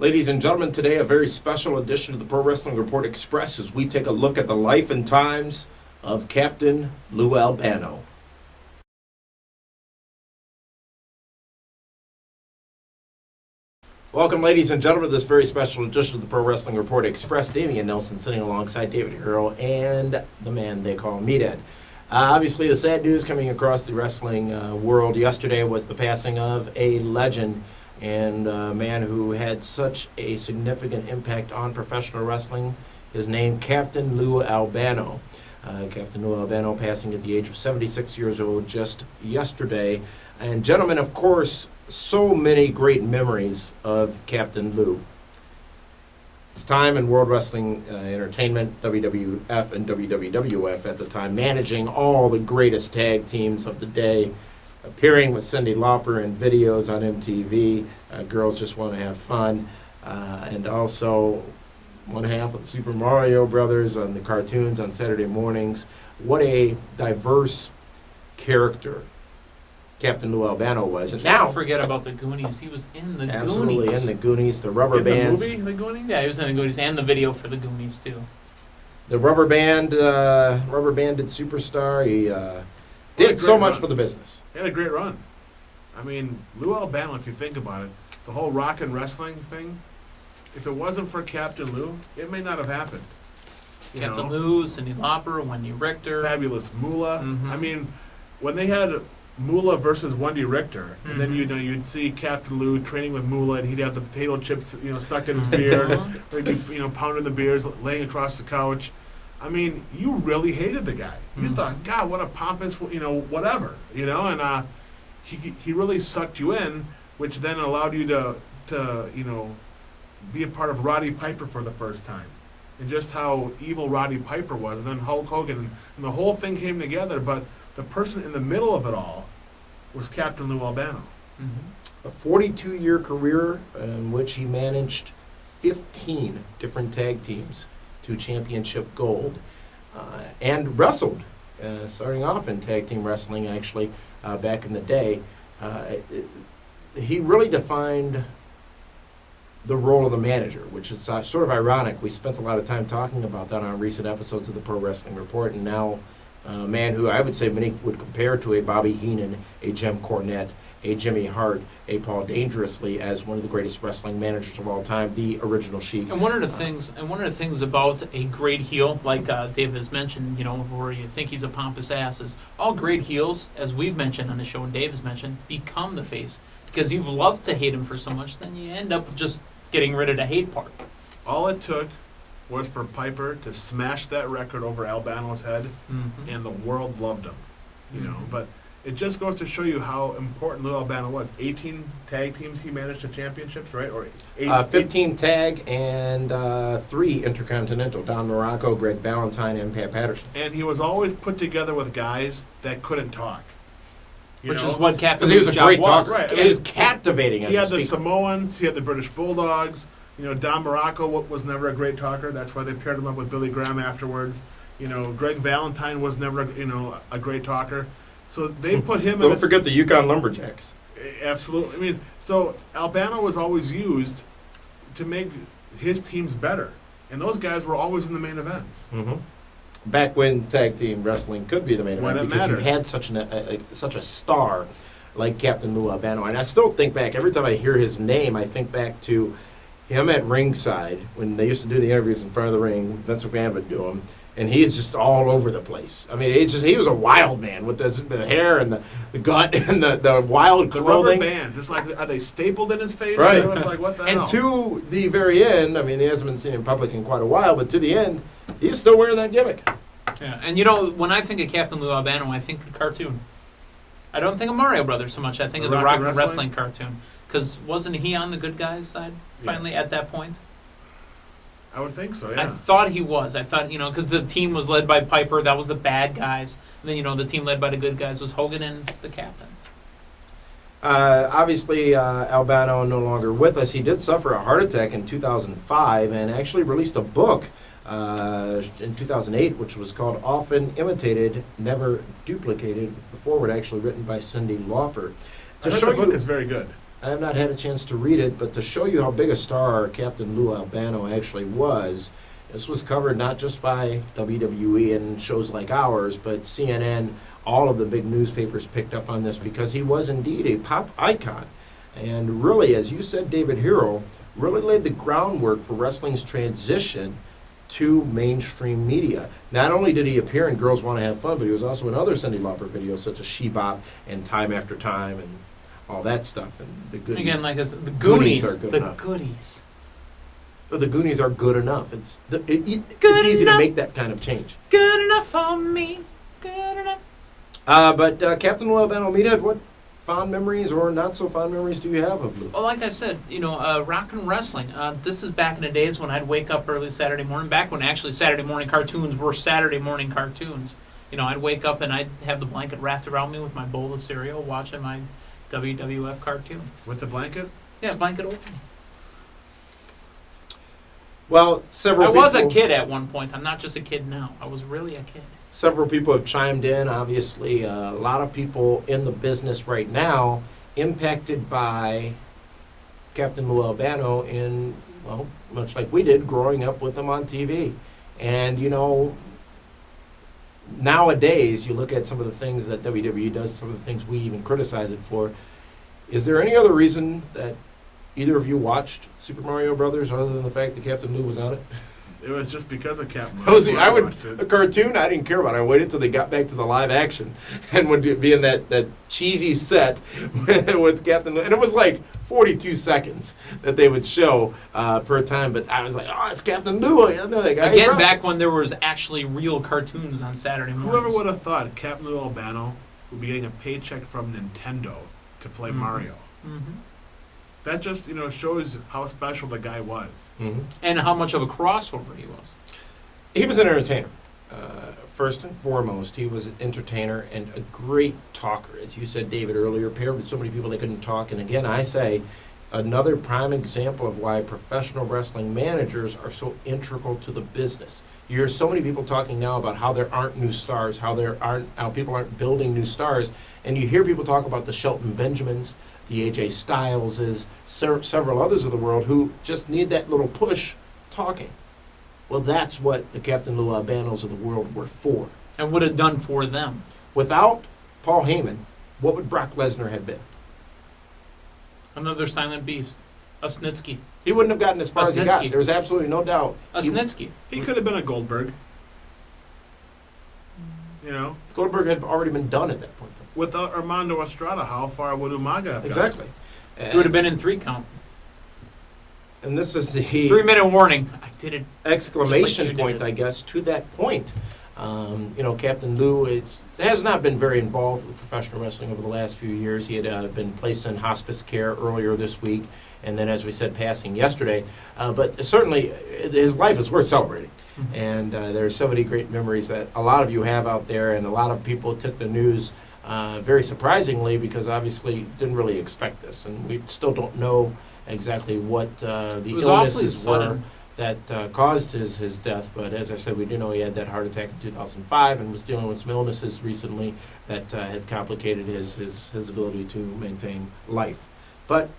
Ladies and gentlemen, today a very special edition of the Pro Wrestling Report Express as we take a look at the life and times of Captain Lou Albano. Welcome, ladies and gentlemen, to this very special edition of the Pro Wrestling Report Express. Damian Nelson sitting alongside David Hero and the man they call Meathead. Obviously, the sad news coming across the wrestling world yesterday was the passing of a legend and a man who had such a significant impact on professional wrestling. His name, Captain Lou Albano. Captain Lou Albano passing at the age of 76 years old just yesterday. And gentlemen, of course, so many great memories of Captain Lou. His time in World Wrestling Entertainment, WWF and WWF at the time, managing all the greatest tag teams of the day, appearing with Cyndi Lauper in videos on MTV, Girls Just Want to Have Fun, and also one half of the Super Mario Brothers on the cartoons on Saturday mornings. What a diverse character Captain Lou Albano was. And now, forget about the Goonies. He was in the absolutely Goonies. In the Goonies, the rubber bands. The movie, the Goonies? Yeah, he was in the Goonies and the video for the Goonies too. The rubber banded superstar. He did so much for the business. He had a great run. I mean, Lou Albano, if you think about it, the whole rock and wrestling thing, if it wasn't for Captain Lou, it may not have happened. Captain Lou, Cyndi Lauper, Wendy Richter. Fabulous Moolah. Mm-hmm. I mean, when they had Moolah versus Wendy Richter, and then you'd see Captain Lou training with Moolah, and he'd have the potato chips stuck in his beard, and he'd be pounding the beers, laying across the couch. I mean, you really hated the guy. You thought, God, what a pompous, whatever, and he really sucked you in, which then allowed you to be a part of Roddy Piper for the first time, and just how evil Roddy Piper was, and then Hulk Hogan, and the whole thing came together. But the person in the middle of it all was Captain Lou Albano. A 42-year career in which he managed 15 different tag teams to championship gold, and wrestled, starting off in tag team wrestling actually back in the day. He really defined the role of the manager, which is sort of ironic. We spent a lot of time talking about that on recent episodes of the Pro Wrestling Report, and now a man who I would say many would compare to a Bobby Heenan, a Jim Cornette, a Jimmy Hart, a Paul Dangerously as one of the greatest wrestling managers of all time, the original Sheik. And one of the things about a great heel, like Dave has mentioned, where you think he's a pompous ass, is all great heels, as we've mentioned on the show and Dave has mentioned, become the face. Because you've loved to hate him for so much, then you end up just getting rid of the hate part. All it took was for Piper to smash that record over Albano's head, and the world loved him. But it just goes to show you how important Lou Albano was. 18 tag teams he managed to championships, right? Or 15 tag and 3 intercontinental. Don Morocco, Greg Valentine, and Pat Patterson. And he was always put together with guys that couldn't talk. Which is what Captain Lou's he was a great talker. Right. He was captivating as He a had the speaker. Samoans, he had the British Bulldogs. Don Morocco was never a great talker. That's why they paired him up with Billy Graham afterwards. Greg Valentine was never, a great talker. So they put him in. Don't forget the Yukon Lumberjacks. Absolutely. I mean, so Albano was always used to make his teams better. And those guys were always in the main events. Back when tag team wrestling could be the main event, because mattered. you had such a star like Captain Lou Albano. And I still think back, every time I hear his name, I think back to him at ringside when they used to do the interviews in front of the ring. Vince McMahon would do them, and he's just all over the place. I mean, he was a wild man with the hair and the gut and the wild clothing. The rubber bands. It's like, are they stapled in his face? Right. It's like, what the hell? And to the very end, I mean, he hasn't been seen in public in quite a while, but to the end, he's still wearing that gimmick. Yeah, and when I think of Captain Lou Albano, I think of cartoon. I don't think of Mario Brothers so much. I think of the Rock and Wrestling cartoon. Because wasn't he on the good guys' side finally at that point? I would think so, yeah. I thought he was. I thought, because the team was led by Piper. That was the bad guys. And then, the team led by the good guys was Hogan and the captain. Obviously, Albano no longer with us. He did suffer a heart attack in 2005 and actually released a book in 2008, which was called Often Imitated, Never Duplicated, the foreword actually written by Cyndi Lauper. The book is very good. I have not had a chance to read it, but to show you how big a star Captain Lou Albano actually was, this was covered not just by WWE and shows like ours, but CNN, all of the big newspapers picked up on this because he was indeed a pop icon. And really, as you said, David Hero really laid the groundwork for wrestling's transition to mainstream media. Not only did he appear in Girls Want to Have Fun, but he was also in other Cyndi Lauper videos such as She Bop and Time After Time and all that stuff. And the Goonies. Again, like I said, the Goonies Goonies. are good The enough. Goonies. But the Goonies are good enough. It's Good easy enough. to make that kind of change. Good enough for me. Good enough. But Captain Lou Albano, Meathead, what fond memories or not so fond memories do you have of Lou? Well, like I said, rock and wrestling. This is back in the days when I'd wake up early Saturday morning, back when actually Saturday morning cartoons were Saturday morning cartoons. I'd wake up and I'd have the blanket wrapped around me with my bowl of cereal, watching my WWF cartoon. With the blanket? Yeah, blanket open. Well, several I was a people- kid at one point. I'm not just a kid now. I was really a kid. Several people have chimed in. Obviously, a lot of people in the business right now impacted by Captain Lou Albano in, well, much like we did growing up with him on TV. And, nowadays, you look at some of the things that WWE does, some of the things we even criticize it for. Is there any other reason that either of you watched Super Mario Brothers other than the fact that Captain Lou was on it? It was just because of Captain Lou. I watched a it. cartoon I didn't care about. I waited till they got back to the live action and would be in that cheesy set with Captain Lou. And it was like 42 seconds that they would show per time. But I was like, oh, it's Captain Lou. I know that guy. He Again, wrestles. back when there was actually real cartoons on Saturday mornings. Whoever would have thought Captain Lou Albano would be getting a paycheck from Nintendo to play Mhm. Mario? Mm-hmm. That just, shows how special the guy was. Mhm. And how much of a crossover he was. He was an entertainer. First and foremost, he was an entertainer and a great talker. As you said, David, earlier, paired with so many people that couldn't talk. And again, I say, another prime example of why professional wrestling managers are so integral to the business. You hear so many people talking now about how there aren't new stars, how people aren't building new stars, and you hear people talk about the Shelton Benjamins, the AJ Styleses, several others of the world who just need that little push talking. Well, that's what the Captain Lou Albanos of the world were for. And would have done for them. Without Paul Heyman, what would Brock Lesnar have been? Another silent beast. A Snitsky. He wouldn't have gotten as far as he got. Snitsky. There was absolutely no doubt. A Snitsky. He could have been a Goldberg. Goldberg had already been done at that point. Without Armando Estrada, how far would Umaga have Exactly. He would have been in 3 count. And this is the 3-minute warning. I did it. exclamation Just like you point, did. I guess, to that point. Captain Lou has not been very involved with professional wrestling over the last few years. He had been placed in hospice care earlier this week, and then, as we said, passing yesterday. But certainly, his life is worth celebrating. Mhm. And there are so many great memories that a lot of you have out there, and a lot of people took the news very surprisingly because obviously didn't really expect this, and we still don't know exactly what the It was awfully illnesses were sudden. that caused his death. But as I said, we do know he had that heart attack in 2005 and was dealing with some illnesses recently that had complicated his ability to maintain life. But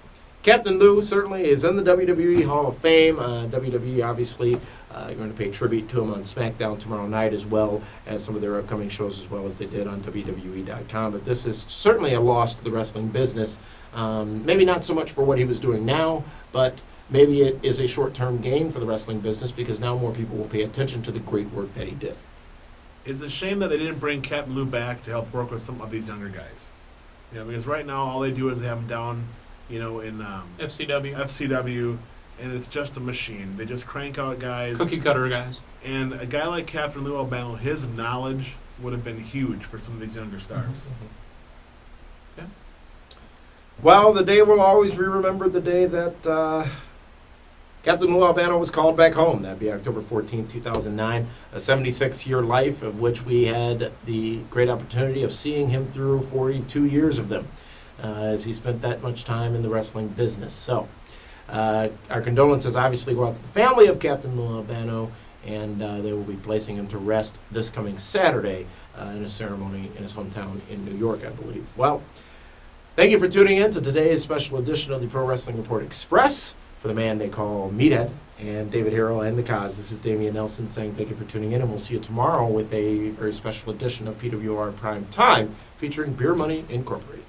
Captain Lou certainly is in the WWE Hall of Fame. WWE obviously going to pay tribute to him on SmackDown tomorrow night, as well as some of their upcoming shows, as well as they did on WWE.com. But this is certainly a loss to the wrestling business. Maybe not so much for what he was doing now, but maybe it is a short-term gain for the wrestling business because now more people will pay attention to the great work that he did. It's a shame that they didn't bring Captain Lou back to help work with some of these younger guys. Because right now all they do is have him down, in FCW. FCW, and it's just a machine. They just crank out guys. Cookie cutter guys. And a guy like Captain Lou Albano, his knowledge would have been huge for some of these younger stars. Yeah. Well, the day will always be remembered, the day that Captain Lou Albano was called back home. That'd be October 14, 2009, a 76-year life of which we had the great opportunity of seeing him through 42 years of them, as he spent that much time in the wrestling business. So our condolences obviously go out to the family of Captain Lou Albano, and they will be placing him to rest this coming Saturday in a ceremony in his hometown in New York, I believe. Well, Thank you for tuning in to today's special edition of the Pro Wrestling Report Express. For the man they call Meathead and David Hero and the Cause, this is Damian Nelson saying thank you for tuning in, and we'll see you tomorrow with a very special edition of PWR Prime Time featuring Beer Money Incorporated.